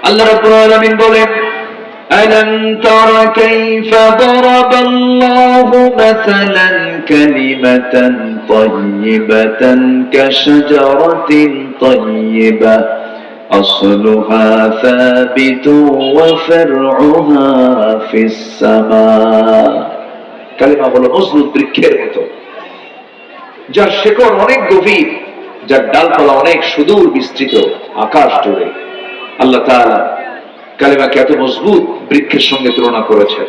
আল্লাহ রাব্বুল আলামিন বলেন, ألم تر كيف ضرب الله مثلا كلمة طيبة كشجرة طيبة أصلها ثابت وفرعها في السماء। কালিমা হলো মজবুত বৃক্ষের মতো, যার শেকড় অনেক গভীর, যার ডালপালা অনেক সুদূর বিস্তৃত আকাশ জুড়ে। আল্লাহ তাআলা কালিমাকে এত মজবুত বৃক্ষের সঙ্গে তুলনা করেছেন।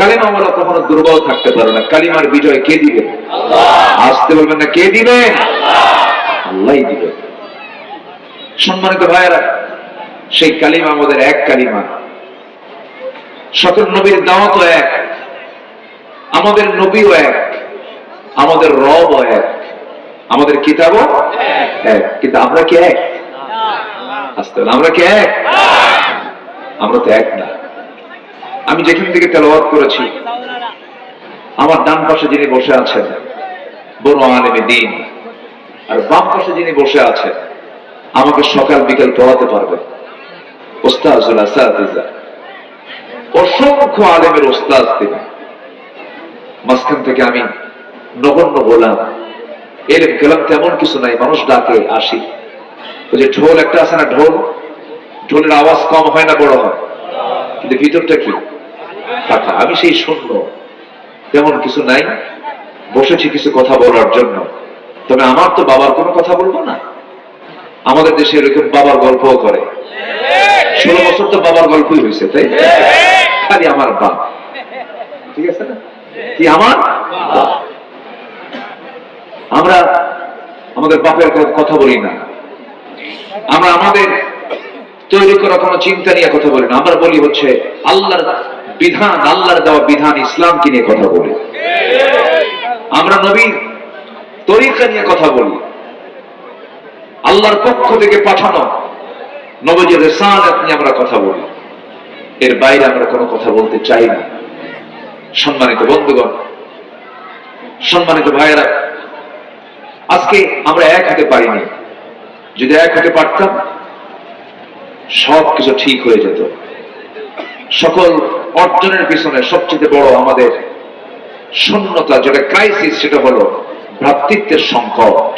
কালিমাওয়ালা কখনো দুর্বল থাকতে পারে না। কালিমার বিজয় কে দিবেন? আল্লাহ। আসতে বলবেন না, কে দিবেন? আল্লাহই দিবেন। সম্মানিত ভাইয়েরা, সেই কালিমা আমাদের এক কালিমা। সকল নবীর দাওয়াতও এক, আমাদের নবীও এক, আমাদের রবও এক, আমাদের কিতাবও এক। কিন্তু আমরা কি এক? আসতে বলেন, আমরা কি এক? আমরা তো এক না। আমি যেখান থেকে তেলাওয়াত করেছি, আমার ডান পাশে যিনি বসে আছেন বড় আলেমে দ্বীন, আর বাম পাশে যিনি বসে আছেন আমাকে সকাল বিকেল পড়াতে পারবে ওস্তাজুল আসাতিজা, অসংখ্য আলেমের ওস্তাজ তিনি। মাঝখান থেকে আমি নগণ্য বললাম, এলেম কেলাম তেমন কিছু নাই, মানুষ ডাকে আসি। ওই যে ঢোল একটা আছে না, ঢোল, ঢোলের আওয়াজ কম হয় না বড় হয়, কিন্তু ভিতরটা কি ফাঁকা। আমি সেই শূন্য, তেমন কিছু নাই, বসেছি কিছু কথা বলার জন্য। তবে আমার তো বাবার কোনো কথা বলবো না। আমাদের দেশে এরকম বাবার গল্পও করে। 16 বছর তো বাবার গল্পই হয়েছে, তাই খালি আমার বাপ, ঠিক আছে না, কি আমার। আমরা আমাদের বাপের কথা বলি না, আমরা আমাদের তৈরি করা কোনো চিন্তা নিয়ে কথা বলি না। আমরা বলি হচ্ছে আল্লাহর বিধান, আল্লাহর দেওয়া বিধান ইসলামকে নিয়ে কথা বলি। আমরা নবীর তরিকা নিয়ে কথা বলি, আল্লাহর পক্ষ থেকে পাঠানো নবীর রিসালাত নিয়ে আমরা কথা বলি। এর বাইরে আমরা কোনো কথা বলতে চাই না। সম্মানিত বন্ধুগণ, সম্মানিত ভাইয়েরা, আজকে আমরা এক হতে পারিনি। যদি এক হতে পারতাম সব কিছু ঠিক হয়ে যেত। সকল অর্জনের পিছনে সবচেয়ে বড় আমাদের শূন্যতা, যেটা ক্রাইসিস, সেটা হলো ভ্রাতৃত্বের সংকট।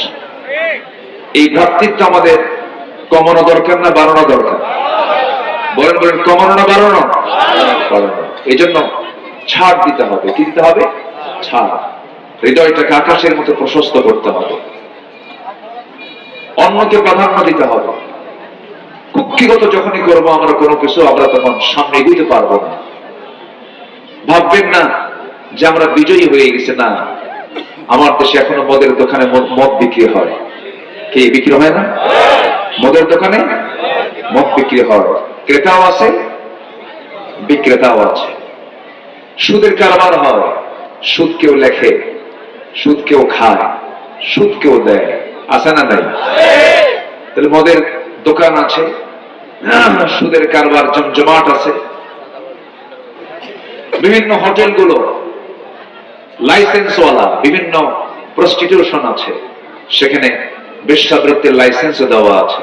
এই ভ্রাতৃত্ব আমাদের কমানো দরকার না বাড়ানো দরকার? বলেন বলেন, কমানো না বাড়ানো? বাড়ানো। এই জন্য ছাড় দিতে হবে। কি দিতে হবে? ছাড়। হৃদয়টাকে আকাশের মতো প্রশস্ত করতে হবে, অন্যকে প্রাধান্য দিতে হবে। কুক্ষিগত যখনই করবো আমরা কোনো কিছু, আমরা তখন সামনে এগোতে পারবো না। ভাববেন না যে আমরা বিজয়ী হয়ে গেছে। না, আমার দেশে এখনো মদের দোকানে মদ বিক্রি হয়। কি বিক্রি হয় না? মদের দোকানে মদ বিক্রি হয়, ক্রেতাও আছে বিক্রেতাও আছে। সুদের কারবার হয়, সুদ কেউ লেখে, সুদ কেউ খায়, সুদ কেউ দেয়, আছে না নাই? তাহলে মদের দোকান আছে, সুদের কারবার জমজমাট আছে। বিভিন্ন হোটেলগুলো লাইসেন্সওয়ালা, বিভিন্ন প্রস্টিটিউশন আছে, সেখানে বেশ্যাবৃত্তির লাইসেন্সও দেওয়া আছে।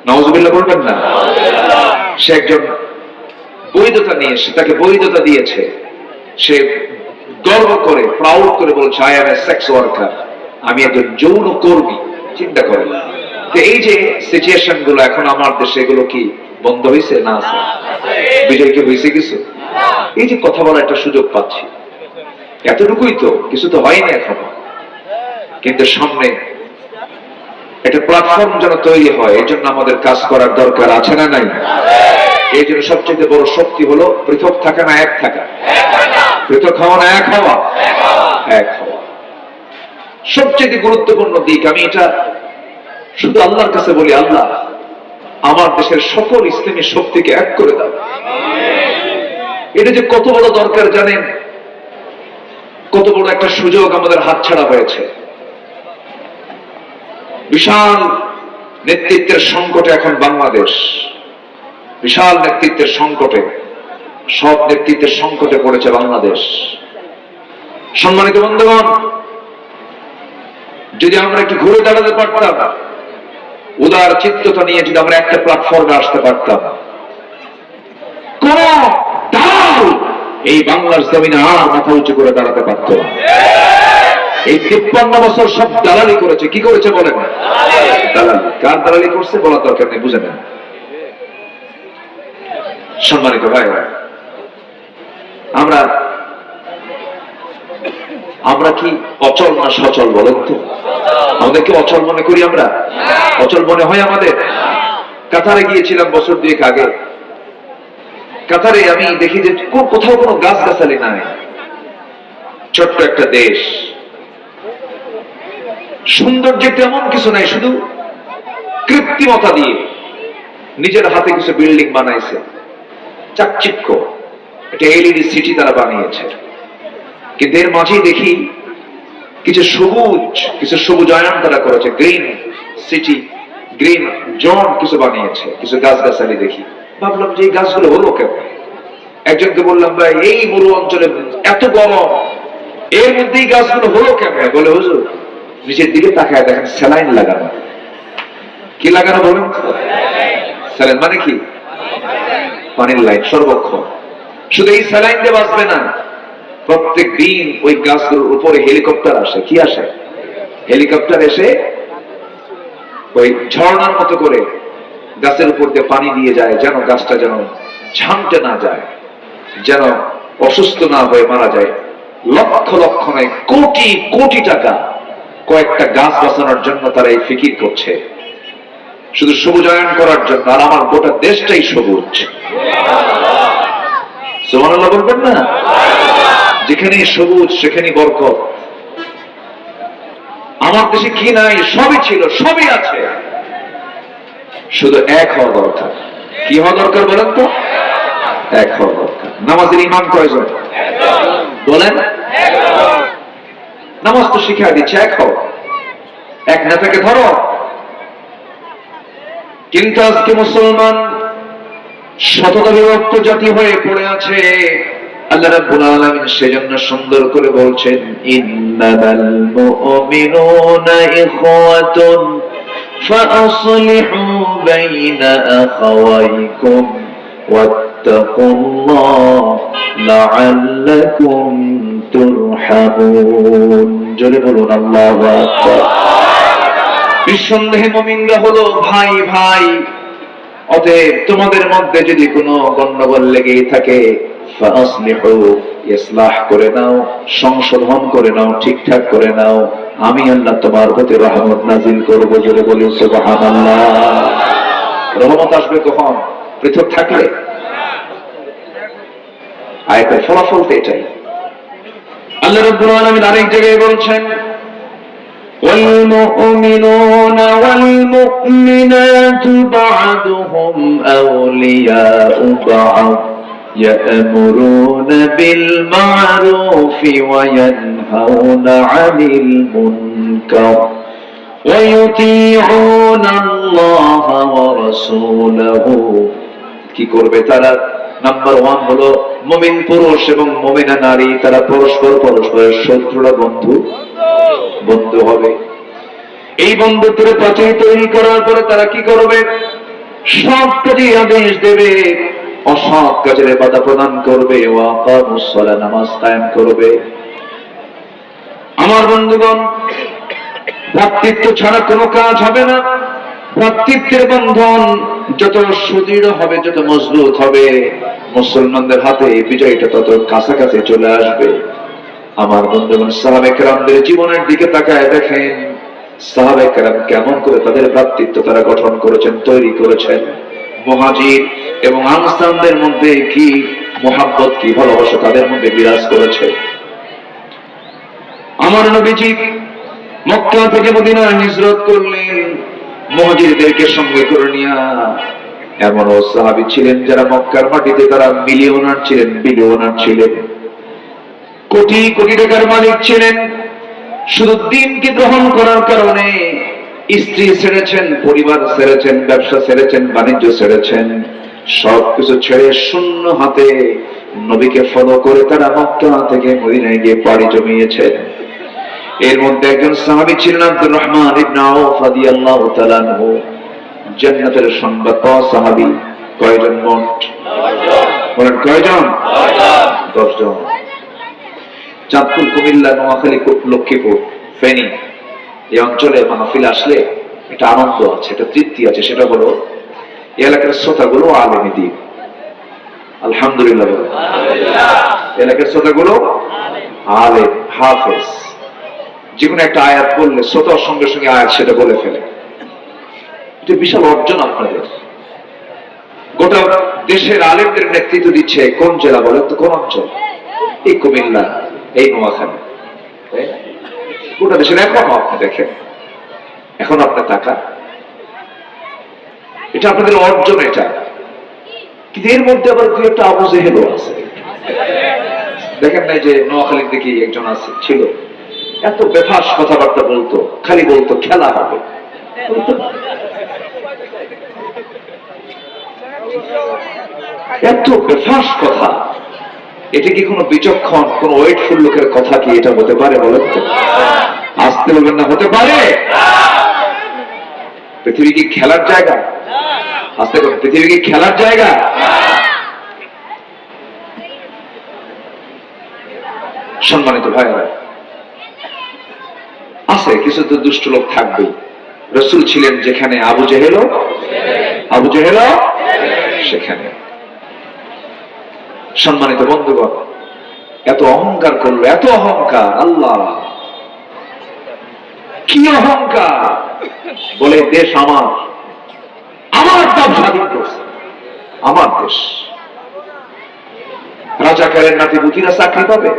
নাউজুবিল্লাহ বলবেন না? সে একজন বৈধতা নিয়ে, সে তাকে বৈধতা দিয়েছে, সে গর্ব করে, প্রাউড করে বলছে, I M A sex worker, আমি একজন যৌন কর্মী। চিন্তা করেন। এই যে সিচুয়েশন গুলো এখন আমার দেশে, এগুলো কি বন্ধ হয়েছে? না, আছে। বিজয় কি হয়েছে কিছু? এই যে কথা বলার একটা সুযোগ পাচ্ছি, এতটুকুই তো, কিছু তো হয়নি এখনো। কিন্তু সামনে একটা প্ল্যাটফর্ম যেন তৈরি হয়, এই জন্য আমাদের কাজ করার দরকার আছে না নাই? এই জন্য সবচেয়ে বড় শক্তি হলো পৃথক থাকা না এক থাকা? পৃথক হওয়া না এক হওয়া? এক হওয়া সবচেয়ে গুরুত্বপূর্ণ দিক। আমি এটা শুধু আল্লাহর কাছে বলি, আল্লাহ আমার দেশের সকল ইসলামী শক্তিকে এক করে দাও। এটা যে কত বড় দরকার জানেন? কত বড় একটা সুযোগ আমাদের হাতছাড়া হয়েছে। বিশাল নেতৃত্বের সংকটে এখন বাংলাদেশ, বিশাল নেতৃত্বের সংকটে, সব নেতৃত্বের সংকটে পড়েছে বাংলাদেশ। সম্মানিত বন্ধুগণ, যদি আমরা একটু ঘুরে দাঁড়াতে পারতাম, উদার চিত্ততা নিয়ে যদি আমরা একটা প্ল্যাটফর্মে আসতে পারতাম, কোন দালাল এই বাংলার জমিনে আর মাথা উঁচু করে দাঁড়াতে পারত না। এই 53 বছর সব দালালি করেছে। কি করেছে বলেন? দালালি। কার দালালি করছে বলার দরকার নেই, বুঝে নেন। সম্মানিত ভাই, আমরা কি অচল না সচল বলেন তো? আমাদের কি অচল মনে করি আমরা? অচল মনে হয় আমাদের? কাতারে গিয়েছিলাম বছর 2 আগে। কাতারে আমি দেখি যে কোথাও কোনো গাছ গাছালি নাই। ছোট্ট একটা দেশ, সৌন্দর্য তেমন কিছু নাই, শুধু কৃত্রিমতা দিয়ে নিজের হাতে কিছু বিল্ডিং বানাইছে, চাকচিক্য। এটা এলইডি সিটি তারা বানিয়েছে। কিন্তু এর মাঝেই দেখি কিছু সবুজায়ন তারা করেছে, গ্রিন সিটি, গ্রিন জোন কিছু বানিয়েছে, কিছু গাছ গাছালি দেখি। ভাবলাম যে এই গাছগুলো হলো কেন? একজনকে বললাম, ভাই এই মরু অঞ্চলে এত গরম, এর মধ্যে এই গাছগুলো হলো কেন? বলে, হুজুর নিচের দিকে তাকায় দেখেন স্যালাইন লাগানো। কি লাগানো বলুন? স্যালাইন মানে কি? পানির লাইন সর্বক্ষণ। শুধু এই স্যালাইন দিয়ে বাঁচবে না, প্রত্যেক দিন ওই গাছগুলোর উপরে হেলিকপ্টার আসে। কি আসে? হেলিকপ্টার এসে ওই ঝর্ণার মতো করে গাছের উপর দিয়ে পানি দিয়ে যায়, যেন গাছটা যেন ঝামটে না যায়, যেন অসুস্থ না হয়ে মারা যায়। লক্ষ লক্ষ নয়, কোটি কোটি টাকা কয়েকটা গাছ বাঁচানোর জন্য তারা এই ফিকির করছে, শুধু সবুজায়ন করার জন্য। আর আমার গোটা দেশটাই সবুজ। সুবহানাল্লাহ বলবেন না? যেখানে সবুজ সেখানে বরকত। আমার দেশে কি নাই? সবই ছিল, সবই আছে, শুধু এক হওয়া দরকার। কি হওয়া দরকার বলেন তো? এক হওয়া দরকার। নামাজের ইমাম কয়জন বলেন? নামাজ তো শিখিয়ে দিচ্ছে, এক হও, এক নেতাকে ধরো। কিন্তু আজকে মুসলমান শততা বিভক্ত জাতি হয়ে পড়ে আছে। আল্লাহ রাব্বুল আলামিন সেজন্য সুন্দর করে বলছেন, ইন্নামাল মুমিনুনা ইখওয়াতুন ফাআসলিহু বাইনা আখাওয়াইকুম ওয়াত্তাকুল্লাহ লাআল্লাকুম তুরহামুন। জোরে বলুন আল্লাহু আকবার। নিঃসন্দেহে মুমিনরা হলো ভাই ভাই। অতএব তোমাদের মধ্যে যদি কোনো গন্ডগোল লেগেই থাকে, ফাসলিহু, ইসলাহ করে নাও, সংশোধন করে নাও, ঠিকঠাক করে নাও, আমি আল্লাহ তোমার প্রতি রহমত নাজিল করব। জোরে বলি সুবহানাল্লাহ। রহমত আসবে কখন? পৃথক থাকলে। আয়াতের ফলাফল তো এটাই। আল্লাহ রাব্বুল আলামিন আরেক জায়গায় বলছেন, والمؤمنون والمؤمنات بعضهم أولياء بعض يأمرون بالمعروف وينهون عن المنكر ويطيعون الله ورسوله। কি করবে তারা? নাম্বার 1 হলো মুমিন পুরুষ এবং মুমিনা নারী, তারা পরস্পরের শত্রুরা বন্ধু হবে। এই বন্ধুত্বের প্রাচীর তৈরি করার পরে তারা কি করবে? সৎ কাজে আদেশ দেবে, অসৎ কাজের বাধা প্রদান করবে। ওয়াকামুস সালাহ, নামাজ কায়েম করবে। আমার বন্ধুগণ, ভ্রাতৃত্ব ছাড়া কোনো কাজ হবে না। ভ্রাতৃত্বের বন্ধন যত সুদৃঢ় হবে, যত মজবুত হবে, মুসলমানদের হাতে বিজয়টা তত কাছাকাছি চলে আসবে। আমার বন্ধুগণ, সাহাবে কেরামদের জীবনের দিকে তাকায় দেখেন, সাহাবে কেরাম কেমন করে তাদের ভ্রাতৃত্ব তারা গঠন করেছেন, তৈরি করেছেন। মুহাজির এবং আনসারদের মধ্যে কি মুহাব্বত, কি ভালোবাসা তাদের মধ্যে বিরাজ করেছে। আমার নবীজি মক্কা থেকে মদিনায় হিজরত করলেন মুহাজিরদেরকে সঙ্গে করে নিয়ে। এমনও সাহাবী ছিলেন যারা মক্কার মাটিতে তারা মিলিয়নার ছিলেন, বিলিয়নার ছিলেন, কোটি কোটি টাকার মালিক ছিলেন। শুধু দ্বীনকে গ্রহণ করার কারণে স্ত্রী ছেড়েছেন, পরিবার ছেড়েছেন, ব্যবসা ছেড়েছেন, বাণিজ্য ছেড়েছেন, সবকিছু ছেড়ে শূন্য হাতে নবীকে ফলো করে তারা মক্কা থেকে মদিনায় গিয়ে পাড়ি জমিয়েছেন। এর মধ্যে একজন সাহাবী ছিলেন আব্দুর রহমান ইবনে আউফ রাদিয়াল্লাহু তাআলা আনহু। জান্নাতের সংবাদ পাওয়া সাহাবী কয়জন মোট? বলেন কয়জন? 10 জন। চাঁদপুর, কুমিল্লা, নোয়াখালী, লক্ষ্মীপুর, ফেনী এই অঞ্চলে মাহফিল আসলে একটা আনন্দ আছে, একটা তৃপ্তি আছে। সেটা হলো এই এলাকার শ্রোতাগুলো আলেম দ্বীন। আলহামদুলিল্লাহ। এলাকার শ্রোতাগুলো আলেম, হাফেজ। যেকোনো একটা আয়াত বললে শ্রোতার সঙ্গে সঙ্গে আয়াত সেটা বলে ফেলে। এটা বিশাল অর্জন আপনাদের। গোটা দেশের আলেমদের নেতৃত্ব দিচ্ছে কোন জেলা বলেন তো? কোন অঞ্চল? এই কুমিল্লা, এই নোয়াখালী। গোটা দেশের এখনো আপনি দেখেন, এখন আপনার টাকা, এটা আপনাদের অর্জন। এটা কিন্তু এর মধ্যে আবার দু একটা আবু জেহেলও আছে। দেখেন নাই যে নোয়াখালীর দিকে একজন আছে, ছিল, এত বেফাস কথাবার্তা বলতো, খালি বলতো খেলা হবে। এত বেফাস কথা, এটা কি কোনো বিচক্ষণ, কোন ওয়েটফুল লোকের কথা কি এটা হতে পারে বলেন তো? আসতে বলবেন না, হতে পারে? পৃথিবী কি খেলার জায়গা? আসতে বলবেন, পৃথিবী কি খেলার জায়গা? সম্মানিত ভাইয়েরা, আছে কিছু তো দুষ্ট লোক থাকবেই। রাসূল ছিলেন যেখানে, আবু জেহেল সেখানে। সম্মানিত বন্ধুগণ, এত অহংকার করলো, এত অহংকার! আল্লাহ, কি অহংকার! বলে দেশ আমার, আমার দাম স্বাধীন করছে, আমার দেশ। রাজাকারের নাতি বুকিরা চাকরি পাবে?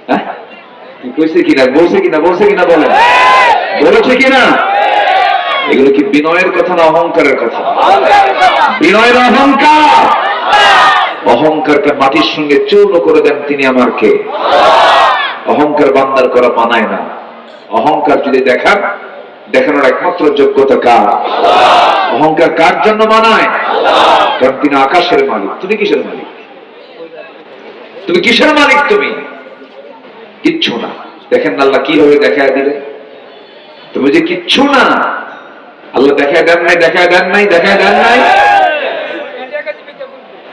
হ্যাঁ, কইছে কিনা, বলছে কিনা বলেন, বলেছে কিনা? এগুলো কি বিনয়ের কথা না অহংকারের কথা? বিনয়ের অহংকার। অহংকারকে মাটির সঙ্গে চূর্ণ করে দেন তিনি আমার কে? অহংকার বান্দার করা মানায় না। অহংকার যদি দেখানোর একমাত্র যোগ্যতা কার? অহংকার কার জন্য মানায়? কারণ তিনি আকাশের মালিক। তুমি কিসের মালিক? তুমি কিসের মালিক? তুমি কিচ্ছু না। দেখেন আল্লাহ কিভাবে দেখায় দিলে, তুমি যে কিচ্ছু না। আল্লাহ দেখায় দেন নাই।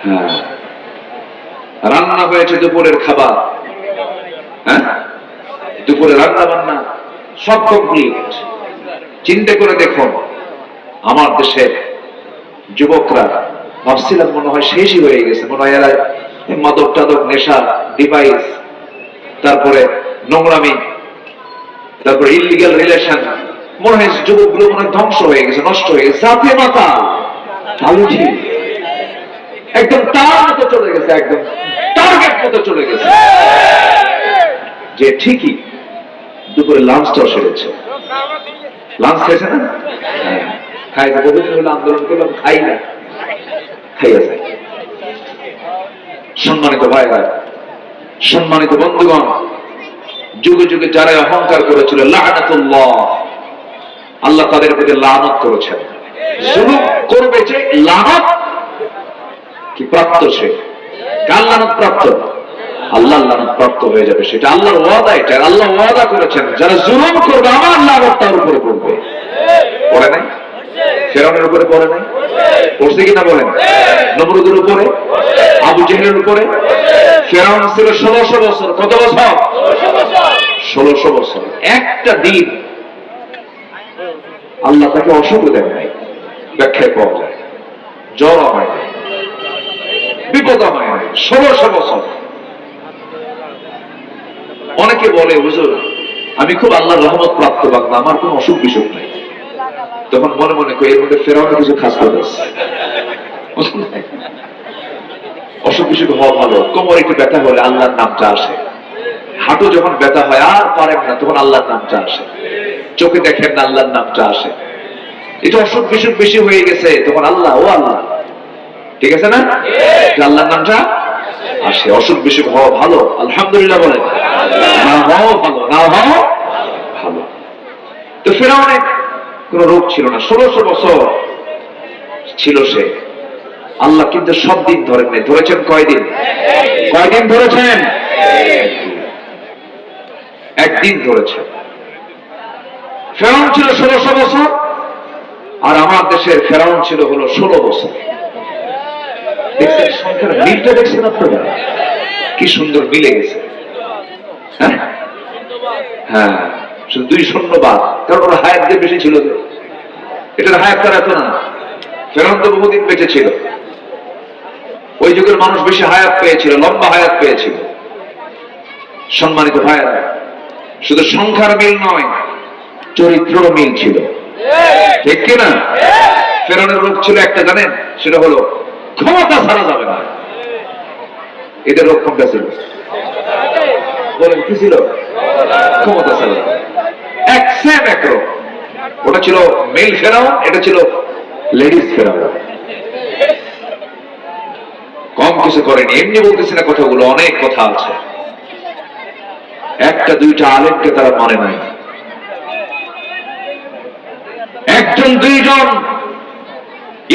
হ্যাঁ, রান্না হয়েছে দুপুরের খাবার, হ্যাঁ, দুপুরে রান্না বান্না সব কমপ্লিট। চিন্তা করে দেখুন, আমার দেশের যুবকরা, ভাবছিলাম মনে হয় শেষই হয়ে গেছে, মনে হয় এরা মাদক টাদক, নেশা, ডিভাইস, তারপরে নোংরামি, তারপরে ইলিগাল রিলেশন, মনে হয় যুবকগুলো মনে হয় ধ্বংস হয়ে গেছে, নষ্ট হয়ে গেছে। সাথে মাথা তালুঠি একদম তার মতো চলে গেছে, একদম টার্গেট মতো চলে গেছে। যে ঠিকই দুপুরে লাঞ্চটাও সেরেছে। লাঞ্চ খাইছে না? খাইছে। বহুদিন হলো আন্দোলন করলাম, খাই না, খাইয়া যায়। সম্মানিত ভাইরা, সম্মানিত বন্ধুগণ, যুগে যুগে যারা অহংকার করেছিল, লাআনাতুল্লাহ, আল্লাহ তাদের প্রতি লানত করেছেন। জুলুম করবে যে লানত কি প্রাপ্ত, সে কার লানত প্রাপ্ত? আল্লাহর লানত প্রাপ্ত হয়ে যাবে। সেটা আল্লাহর ওয়াদা। এটা আল্লাহ ওয়াদা করেছেন, যারা জুলুম করবে আমার লানত তার উপরে পড়বে। পড়ে নাই? ফেরাউনের উপরে পড়ে নাই? পড়ছে কিনা বলেন? নমরুদের উপরে, আবু জেহেলের উপরে। ফেরাউন ছিল 1600 বছর। কত বছর? 1600 বছর। একটা দিন আল্লাহ তাকে অসুখ দেন নাই, ব্যাখ্যায় পাওয়া যায়। জ্বর হয় নাই, বিপদ হয় নাই, 1600 বছর। অনেকে বলে, হুজুর আমি খুব আল্লাহর রহমত প্রাপ্ত বান্দা, আমার কোন অসুখ বিসুখ নাই। তখন মনে মনে করি এর মধ্যে ফেরাউনের কিছু খাস কথা আছে। অসুখ বিসুখ হওয়া ভালো। কোমর একটু ব্যথা হলে আল্লাহর নামটা আসে। হাঁটু যখন ব্যথা হয় আর পারেন না, তখন আল্লাহর নামটা আসে। চোখে দেখেন না, আল্লাহর নামটা আসে। এটা অসুখ বিসুখ বেশি হয়ে গেছে, তখন আল্লাহ, ও আল্লাহ, ঠিক আছে না? আল্লাহর নামটা আসে। অসুখ বিসুখ হওয়া ভালো, আলহামদুলিল্লাহ বলেন। না হওয়া ভালো, না হওয়া ভালো। তো ফেরাউনের কোন রোগ ছিল না, 1600 বছর ছিল সে। আল্লাহ কিন্তু সব দিন ধরেন নাই। ধরেছেন কয়দিন? কয়দিন ধরেছেন? একদিন ধরেছেন। ফেরাউন ছিল 1600 বছর, আর আমার দেশের ফেরাউন ছিল হলো 16 বছর। দেখছেন সংখ্যার মিলটা, দেখছেন আপনারা কি সুন্দর মিলে গেছে। হ্যাঁ হ্যাঁ, শুধু 2 শূন্য বাদ, কারণ ওর হায়াত যে বেশি ছিল, এটার হায়াত তার এত না। ফেরাউন তো বহুদিন বেঁচে ছিল, ওই যুগের মানুষ বেশি হায়াত পেয়েছিল, লম্বা হায়াত পেয়েছিল। সম্মানিত ভাইয়েরা, শুধু সংখ্যার মিল নয়, চরিত্র মিল ছিল, ঠিক কিনা? ফেরাউনের রোগ ছিল একটা, জানেন? সেটা হলো ক্ষমতা ছাড়া যাবে না। এদের রোগ কোনটা ছিল? বলেন কি ছিল? ক্ষমতা ছাড়া। এক সেম এক রোগ। ওটা ছিল মেল ফেরাউন, এটা ছিল লেডিস ফেরাউন। কম কিছু করেনি, এমনি বলতেছি না কথাগুলো, অনেক কথা আছে। একটা দুইটা আলেমকে তারা মানে নাই, একজন দুইজন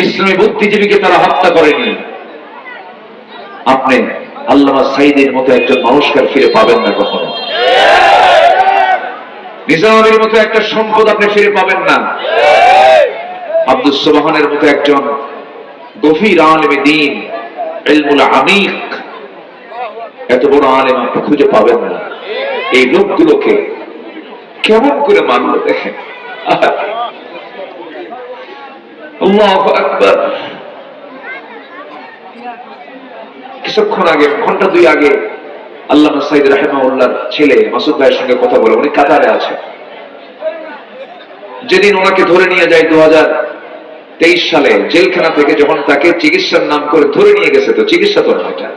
ইসলামী বুদ্ধিজীবীকে তারা হত্যা করেনি। আপনি আল্লামা সাইদের মতো একজন মানুষকে ফিরে পাবেন না কখনো। নিজামের মতো একটা সম্পদ আপনি ফিরে পাবেন না। আব্দুস সুবহানের মতো একজন গভীর আলেম দ্বীন, ইলমুল আমিক, এত বড় আলেম আপনি খুঁজে পাবেন না। এই লোকগুলোকে কেমন করে মানলো দেখেন। আল্লাহু আকবার। কিছুক্ষণ আগে, ঘন্টা 2 আগে, আল্লামা সাইদ রাহিমাহুল্লাহর ছেলে মাসুদ ভাইয়ের সঙ্গে কথা বলে, উনি কাতারে আছে। যেদিন ওনাকে ধরে নিয়ে যায় 2023 সালে জেলখানা থেকে, যখন তাকে চিকিৎসার নাম করে ধরে নিয়ে গেছে, তো চিকিৎসা তো না, এটা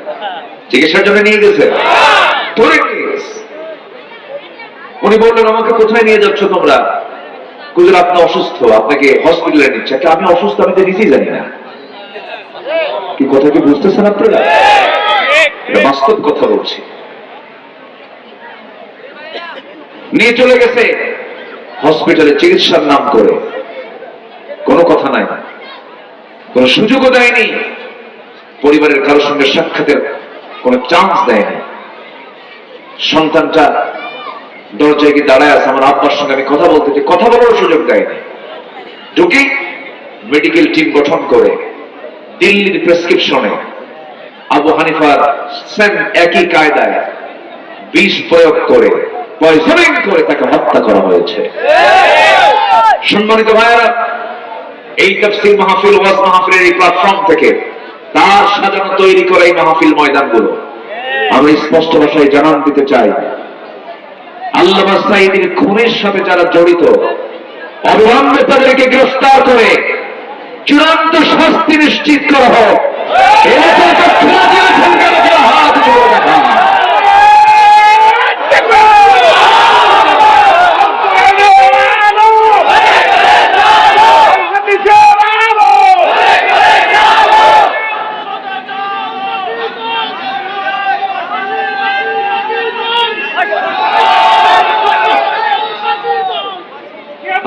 চিকিৎসার জন্য নিয়ে গেছে, ধরে নিয়ে গেছে। উনি বললেন, আমাকে কোথায় নিয়ে যাচ্ছ তোমরা? হুজুর আপনি অসুস্থ, আপনাকে হসপিটালে নিচ্ছে। আমি অসুস্থ, আমি তো নিজেই জানি না। কি কথা কি বুঝতেছেন আপনারা? এটা বাস্তব কথা বলছি। নিয়ে চলে গেছে হসপিটালে চিকিৎসার নাম করে, কোনো কথা নাই, কোনো সুযোগও দেয়নি, পরিবারের কারোর সঙ্গে সাক্ষাতের কোনো চান্স দেয়নি। সন্তানটা দরজায় গিয়ে দাঁড়ায় আছে, আমার আব্বার সঙ্গে আমি কথা বলতে চাই, কথা বলার সুযোগ দেয়নি। ঢুকি মেডিকেল টিম গঠন করে দিল্লির প্রেসক্রিপশনে আবু হানিফার সেম একই কায়দায় বিষ প্রয়োগ করে, পয়জনিং করে তাকে হত্যা করা হয়েছে। সম্মানিত ভাইয়েরা, এই তাফসীর মাহফিল, ওয়াজ মাহফিলের এই প্ল্যাটফর্ম থেকে তার সাজানো তৈরি করা এই মাহফিল ময়দানগুলো আমরা স্পষ্ট ভাষায় জানান দিতে চাই, আল্লামা সাঈদীর খুনের সাথে যারা জড়িত, অবিলম্বে তাদেরকে গ্রেফতার করে চূড়ান্ত শাস্তি নিশ্চিত করা হোক।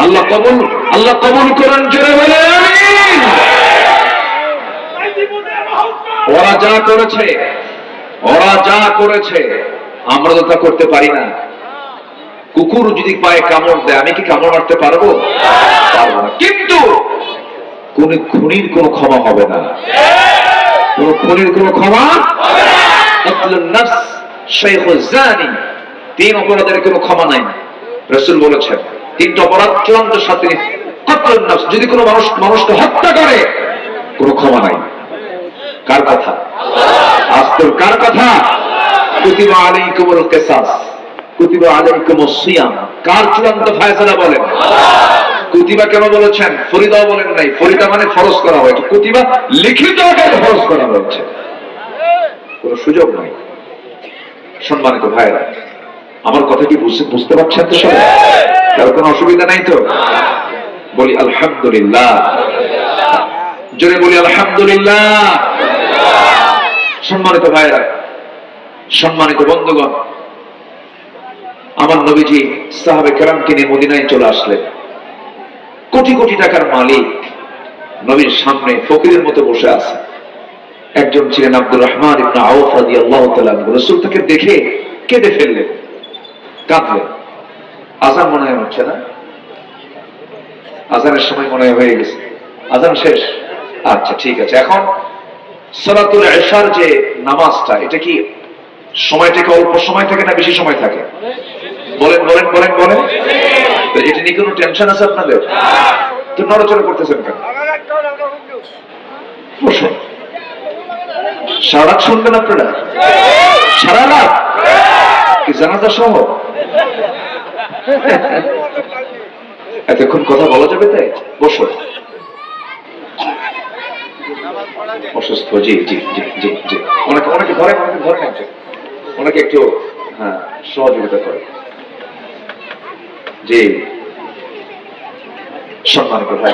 আল্লাহ কবুল করেন, জোরে বলে আমিন। ওরা যা করেছে আমরা তো তা করতে পারি না। কুকুর যদি পায়ে কামড় দেয়, আমি কি কামড় মারতে পারবো? পারবো না। কিন্তু কোন খুনির কোনো ক্ষমা হবে না, কোন খুনির কোনো ক্ষমা হবে না। কাতলুন নাফস, শাইখুজ জানি, 3 অপরাধের কোনো ক্ষমা নাই। রাসূল বলেছেন 3টা অপরাধ চূড়ান্ত শাস্তি। কাতলুন নাফস, যদি কোনো মানুষকে হত্যা করে, কোনো ক্ষমা নাই। কার কথা? আল্লাহ। কার কথা? কুতিবা আলাইকুমুল কিসাস, কুতিবা আলাইকুমুস সিয়াম। কার চূড়ান্ত ফয়সালা বলেন? কুতিবা কেন বলেছেন? ফরিদাও বলেন নাই। ফরিদা মানে ফরজ করা হয়েছে, কুতিবা লিখিত আকারে ফরজ করা হয়েছে, কোনো সুযোগ নাই। সম্মানিত ভাইরা, আমার কথা কি বুঝতে পারছেন তো সবাই? কারো কোনো অসুবিধা নাই তো? বলি আলহামদুলিল্লাহ, জোরে বলি আলহামদুলিল্লাহ। সম্মানিত ভাইরা, সম্মানিত বন্ধুগণ, আমার নবীজি সাহাবে কেরামকে নিয়ে মদিনায় চলে আসলেন। কোটি কোটি টাকার মালিক নবীর সামনে ফকিরের মতো বসে আছে। একজন ছিলেন আব্দুর রহমান ইবনে আউফ রাদিয়াল্লাহু তাআলা। রাসূল তাকে দেখে কেঁদে ফেললেন, কাঁদলেন। আযান মনে হচ্ছে না? আজানের সময় মনে হয়ে গেছে, আজান শেষ, আচ্ছা ঠিক আছে। এখন সালাতুল ইশার যে নামাজটা, এটা কি সময়টা কি অল্প সময় থাকে না বেশি সময় থাকে? বলেন বলেন বলেন বলেন। তো এটা নিয়ে কোনো টেনশন আছে আপনাদের? তো নড়াচড়া করতেছেন কেন? বসুন। সারা রাত শুনবেন আপনারা? সারা রাত কি জানাজা সহ? এতক্ষণ কথা বলা যাবে তাই? বসুন। অসুস্থ? জি জি জি জি জি। অনেকে অনেকে ধরেন, অনেকে ধরেন একজন, অনেকে একটু হ্যাঁ সহযোগিতা করে। জি সম্মানিত ভাই,